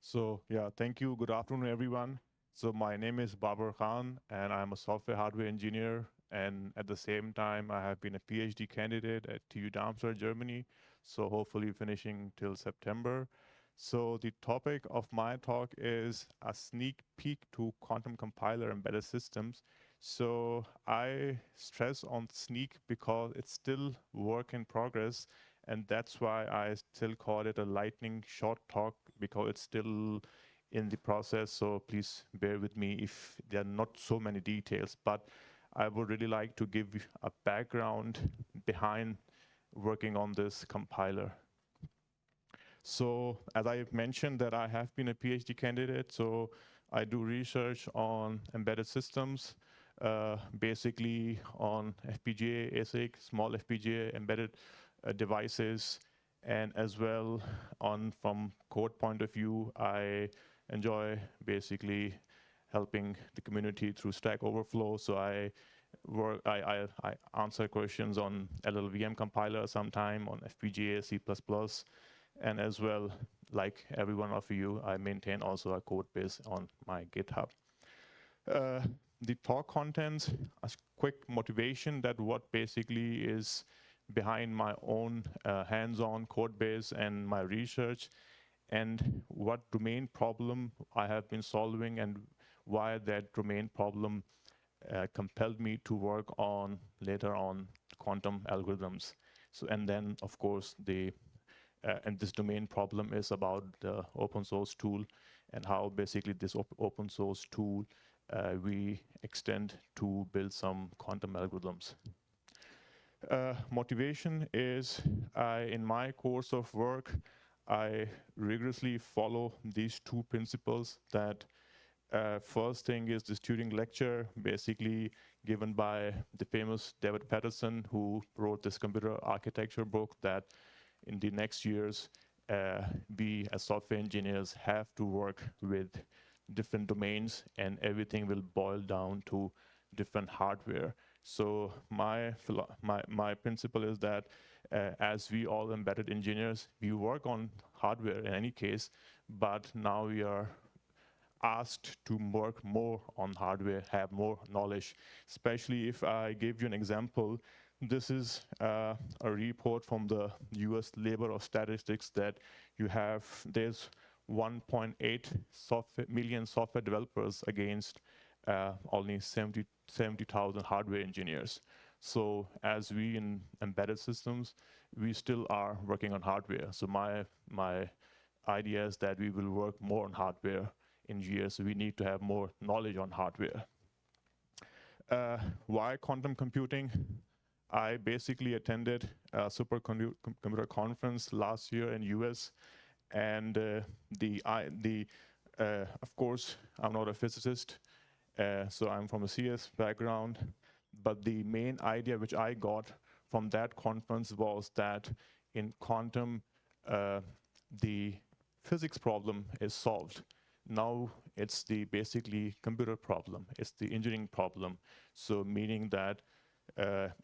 So yeah, thank you. Good afternoon, everyone. So my name is Babar Khan, and I'm a software hardware engineer. And at the same time, I have been a PhD candidate at TU Darmstadt, Germany. So hopefully finishing till September. So the topic of my talk is a sneak peek to quantum compiler embedded systems. So I stress on sneak because it's still work in progress, and that's why I still call it a lightning short talk, because it's still in the process. So please bear with me if there are not so many details, but I would really like to give you a background behind working on this compiler. So as I mentioned that I have been a PhD candidate, so I do research on embedded systems, basically on FPGA, ASIC, small FPGA embedded devices, and as well on from code point of view, I enjoy basically helping the community through Stack Overflow. So I answer questions on LLVM compiler sometime, on FPGA, C++, and as well, like every one of you, I maintain also a code base on my GitHub. Uh, the talk contents, a quick motivation that what basically is behind my own hands-on code base and my research, and what domain problem I have been solving, and why that domain problem compelled me to work on later on quantum algorithms. So, and then of course and this domain problem is about the open source tool, and how basically this open source tool we extend to build some quantum algorithms. Motivation is, in my course of work, I rigorously follow these two principles. That first thing is this Turing lecture, basically given by the famous David Patterson, who wrote this computer architecture book, that in the next years, we as software engineers have to work with different domains, and everything will boil down to different hardware. So my principle is that as we all embedded engineers, we work on hardware in any case, but now we are asked to work more on hardware, have more knowledge. Especially if I give you an example, this is a report from the US Labor of Statistics that there's 1.8 million software developers against only 70,000 hardware engineers. So as we in embedded systems, we still are working on hardware. So my idea is that we will work more on hardware in years, so we need to have more knowledge on hardware. Why quantum computing? I basically attended a supercomputer conference last year in US, and of course, I'm not a physicist, so I'm from a CS background, but the main idea which I got from that conference was that in quantum, the physics problem is solved. Now it's the basically computer problem, it's the engineering problem. So meaning that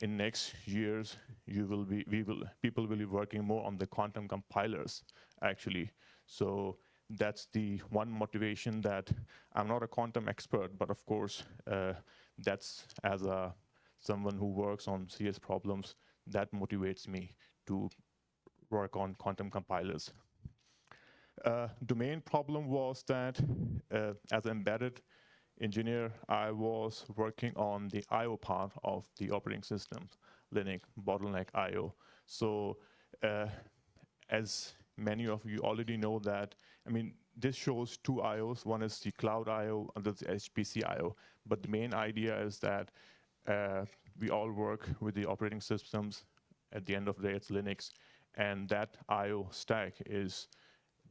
in next years, people will be working more on the quantum compilers, actually. So that's the one motivation. That I'm not a quantum expert, but of course, that's as someone who works on CS problems, that motivates me to work on quantum compilers. Domain problem was that as an embedded engineer, I was working on the I/O part of the operating system, Linux bottleneck I/O. So as many of you already know that, I mean, this shows two I/Os. One is the cloud I/O, and that's the HPC I/O. But the main idea is that we all work with the operating systems. At the end of the day, it's Linux, and that I/O stack is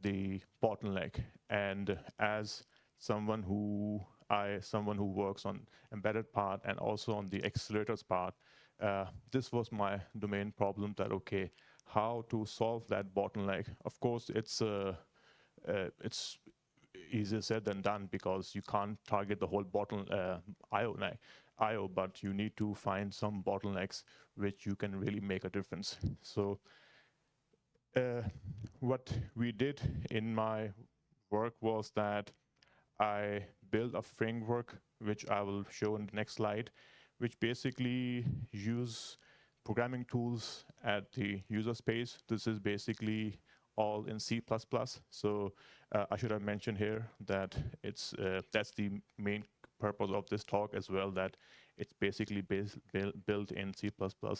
the bottleneck. And as someone who works on embedded part and also on the accelerators part, this was my domain problem. That okay, how to solve that bottleneck? Of course, it's easier said than done, because you can't target the whole IO, but you need to find some bottlenecks which you can really make a difference. So what we did in my work was that I built a framework, which I will show in the next slide, which basically use programming tools at the user space. This is basically all in C++. So I should have mentioned here that that's the main purpose of this talk as well, that it's basically built in C++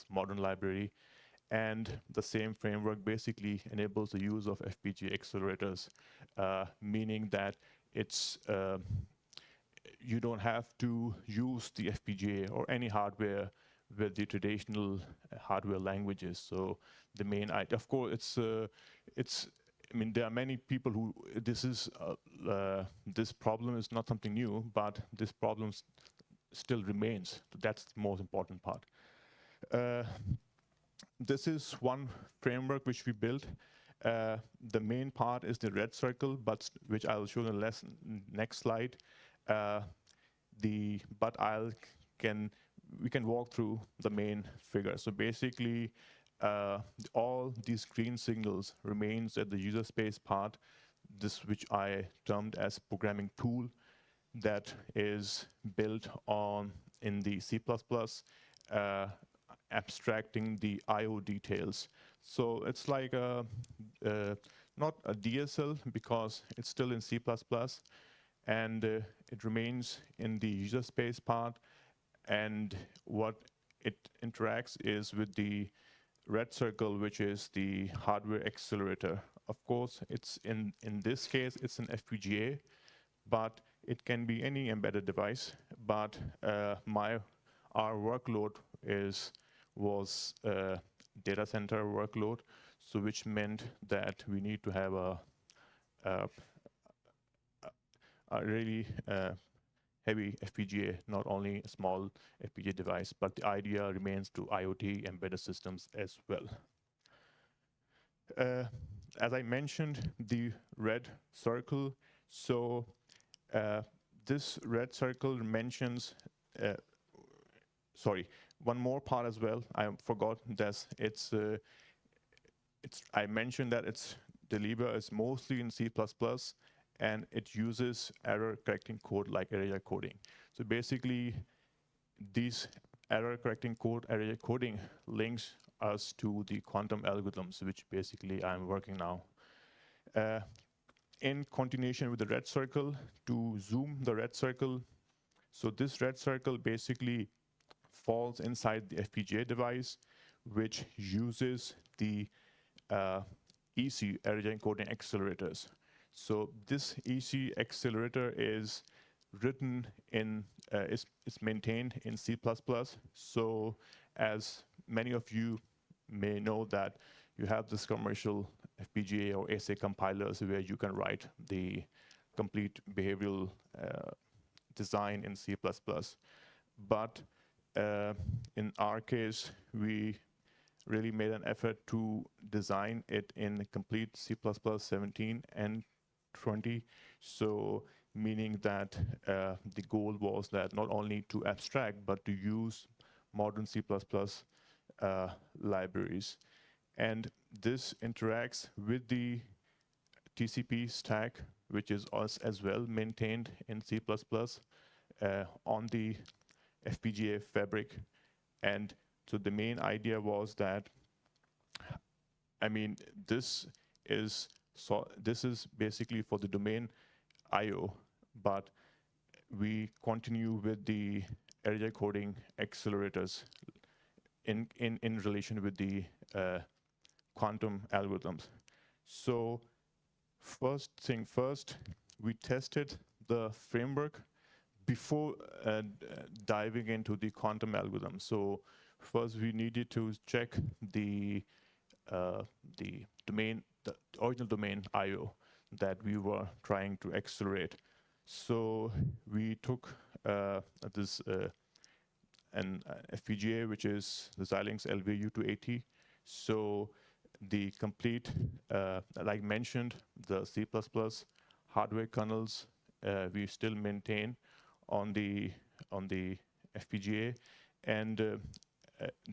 modern library. And the same framework basically enables the use of FPGA accelerators, meaning that it's you don't have to use the FPGA or any hardware with the traditional hardware languages. So the main idea, of course, I mean, there are many people who this problem is not something new, but this problem still remains. That's the most important part. This is one framework which we built. The main part is the red circle, but which I'll show in the next slide. We can walk through the main figure. So basically, all these green signals remains at the user space part, this which I termed as programming tool, that is built in the C++, abstracting the I/O details. So it's like not a DSL because it's still in C++, and it remains in the user space part. And what it interacts is with the red circle, which is the hardware accelerator. Of course, it's in this case, it's an FPGA, but it can be any embedded device. But our workload was data center workload, so which meant that we need to have a really heavy FPGA, not only a small FPGA device, but the idea remains to IoT embedded systems as well. As I mentioned, the red circle, so this red circle mentions, sorry, one more part as well. I forgot that I mentioned that it's delivered is mostly in C++, and it uses error correcting code like array coding. So basically, these error correcting code, array coding links us to the quantum algorithms, which basically I'm working now. In continuation with the red circle, to zoom the red circle, so this red circle basically falls inside the FPGA device, which uses the EC, array encoding accelerators. So this EC accelerator is written in, is maintained in C++. So as many of you may know that you have this commercial FPGA or ASIC compilers where you can write the complete behavioral design in C++. But in our case, we really made an effort to design it in complete C++ 17 and 20. So meaning that the goal was that not only to abstract, but to use modern C++ libraries. And this interacts with the TCP stack, which is as well maintained in C++ on the FPGA fabric. And so the main idea was that, I mean, this is basically for the domain IO, but we continue with the array coding accelerators in relation with the quantum algorithms. So first thing first, we tested the framework before diving into the quantum algorithm. So first we needed to check the domain, the original domain IO that we were trying to accelerate. So we took this an FPGA, which is the Xilinx LVU280. So the complete, like mentioned, the C++ hardware kernels we still maintain on the FPGA, and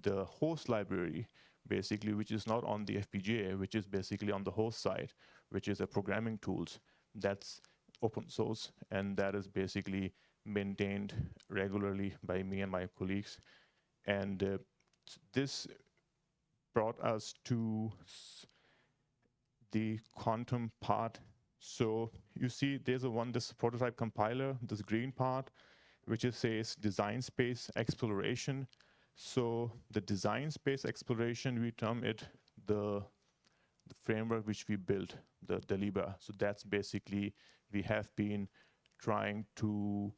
the host library, basically, which is not on the FPGA, which is basically on the host side, which is a programming tools. That's open source, and that is basically maintained regularly by me and my colleagues. And this brought us to the quantum part. So you see there's this prototype compiler, this green part, which says design space exploration. So the design space exploration, we term it the framework which we built, the Libra. So that's basically, we have been trying to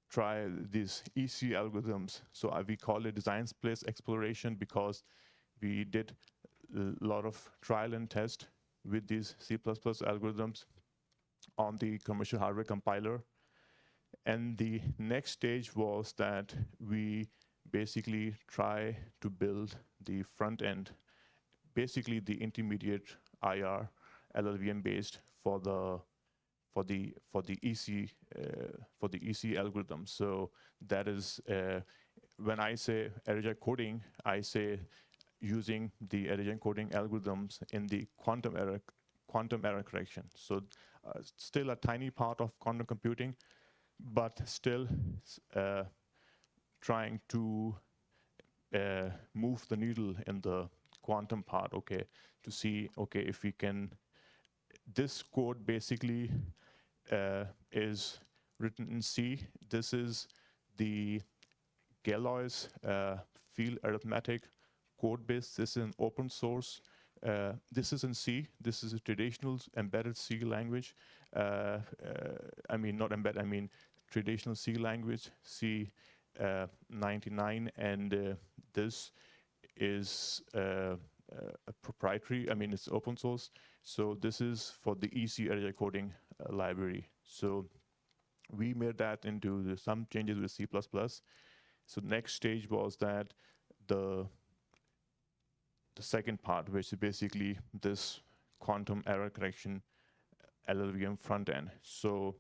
try these EC algorithms. So we call it design space exploration because we did a lot of trial and test with these C++ algorithms on the commercial hardware compiler. And the next stage was that we basically try to build the front end, basically the intermediate IR LLVM based for the EC algorithm. So that is when I say error coding, I say using the error coding algorithms in the quantum error correction. So still a tiny part of quantum computing, but still trying to move the needle in the quantum part, okay, to see, okay, if we can, this code basically is written in C. This is the Galois field arithmetic code base. This is an open source. This is in C. This is a traditional embedded C language. I mean, not embedded, I mean traditional C language, C 99, and this is a proprietary, I mean, it's open source. So this is for the EC error coding library. So we made that into some changes with C++. So the next stage was that the second part, which is basically this quantum error correction LLVM front end. So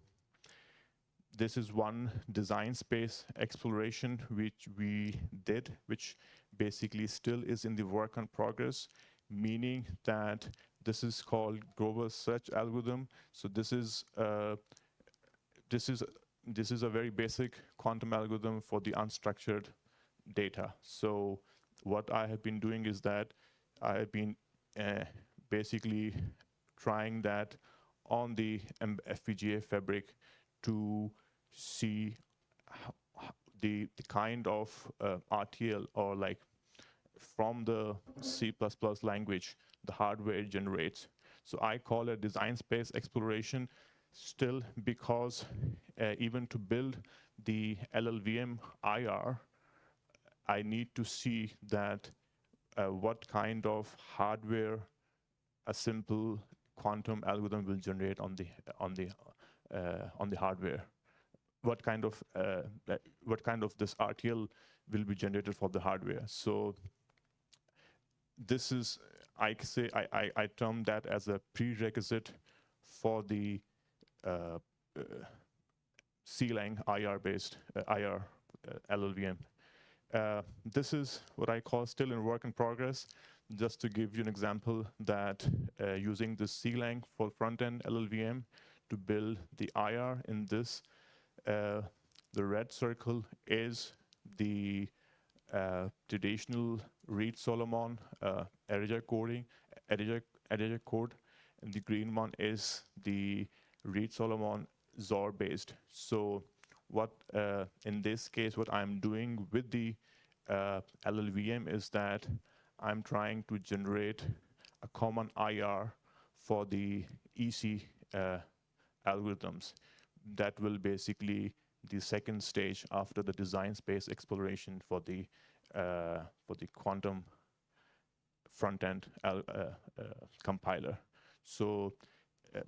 this is one design space exploration which we did, which basically still is in the work in progress, meaning that this is called Grover's search algorithm. So this is a very basic quantum algorithm for the unstructured data. So what I have been doing is that I have been basically trying that on the FPGA fabric to see the kind of RTL, or like from the C++ language, the hardware it generates. So I call it design space exploration still, because even to build the LLVM IR, I need to see that what kind of hardware a simple quantum algorithm will generate on the hardware. What kind of this RTL will be generated for the hardware. So this is, I term that as a prerequisite for the C-Lang IR-based IR LLVM. This is what I call still in work in progress. Just to give you an example, that using the C-Lang for front-end LLVM to build the IR in this, the red circle is the traditional Reed-Solomon error code, and the green one is the Reed-Solomon XOR-based. So what in this case, what I'm doing with the LLVM is that I'm trying to generate a common IR for the EC algorithms. That will basically the second stage after the design space exploration for the quantum front-end compiler. So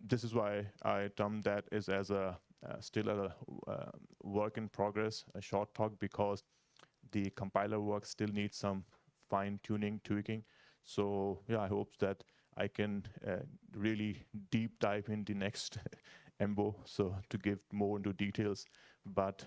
this is why I term that as a still a work in progress, a short talk, because the compiler work still needs some fine-tuning, tweaking. So yeah, I hope that I can really deep dive in the next emBO, so to give more into details. But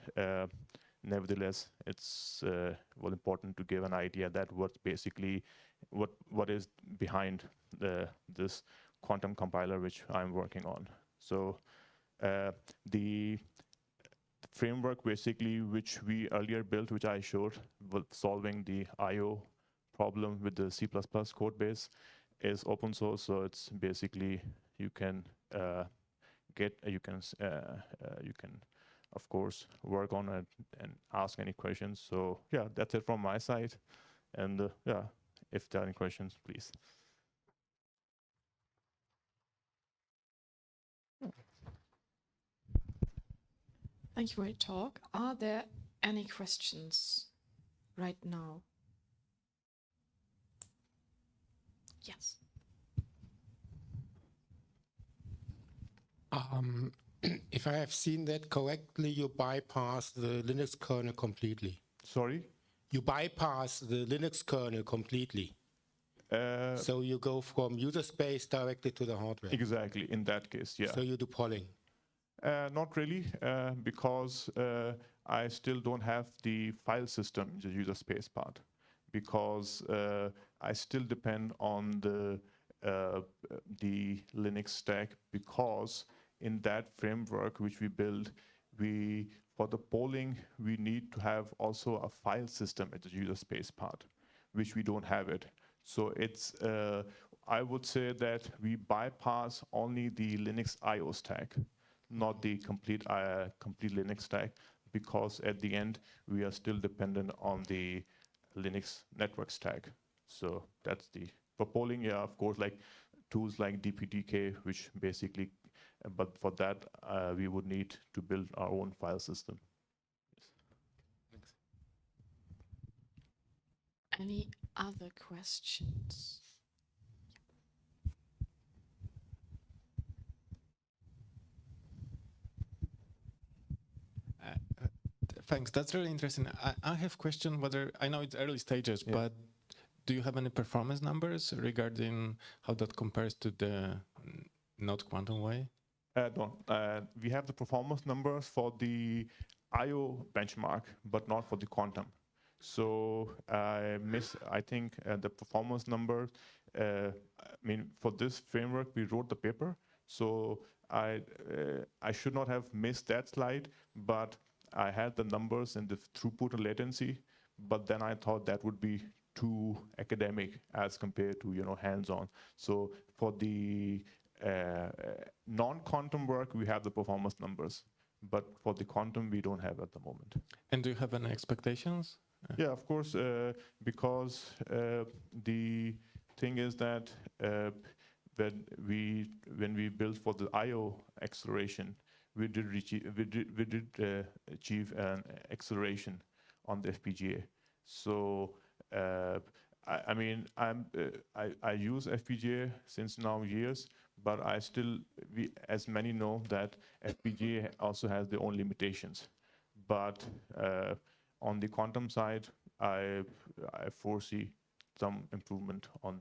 nevertheless, it's well important to give an idea that what's basically what is behind this quantum compiler which I'm working on. So the framework basically which we earlier built, which I showed, with solving the I/O problem with the C++ code base, is open source. So it's basically you can of course work on it and ask any questions. So yeah, that's it from my side. And yeah, if there are any questions, please. Thank you for your talk. Are there any questions right now? Yes. If I have seen that correctly, you bypass the Linux kernel completely. Sorry? You bypass the Linux kernel completely. So you go from user space directly to the hardware. Exactly, in that case, yeah. So you do polling. Not really, because I still don't have the file system, the user space part, because I still depend on the Linux stack, because in that framework which we build, for the polling, we need to have also a file system at the user space part, which we don't have it. So it's, I would say that we bypass only the Linux IO stack, not the complete Linux stack, because at the end, we are still dependent on the Linux network stack. So that's for polling, yeah, of course, like tools like DPDK, which basically, but for that, we would need to build our own file system. Yes. Thanks. Any other questions? Thanks. That's really interesting. I have a question whether, I know it's early stages, yeah. but do you have any performance numbers regarding how that compares to the not quantum way? No. We have the performance numbers for the IO benchmark, but not for the quantum. So I think the performance number, I mean, for this framework, we wrote the paper. So I should not have missed that slide, but I had the numbers and the throughput and latency, but then I thought that would be too academic as compared to, hands-on. So for the non-quantum work, we have the performance numbers, but for the quantum, we don't have at the moment. And do you have any expectations? Yeah, of course, because the thing is that when we built for the I/O acceleration, we did achieve an acceleration on the FPGA. So I mean, I use FPGA since now years, but as many know that FPGA also has their own limitations. But on the quantum side, I foresee some improvement on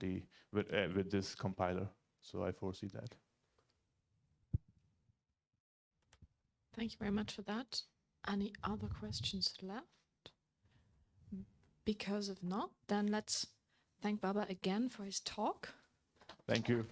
with this compiler. So I foresee that. Thank you very much for that. Any other questions left? Because if not, then let's thank Babar again for his talk. Thank you.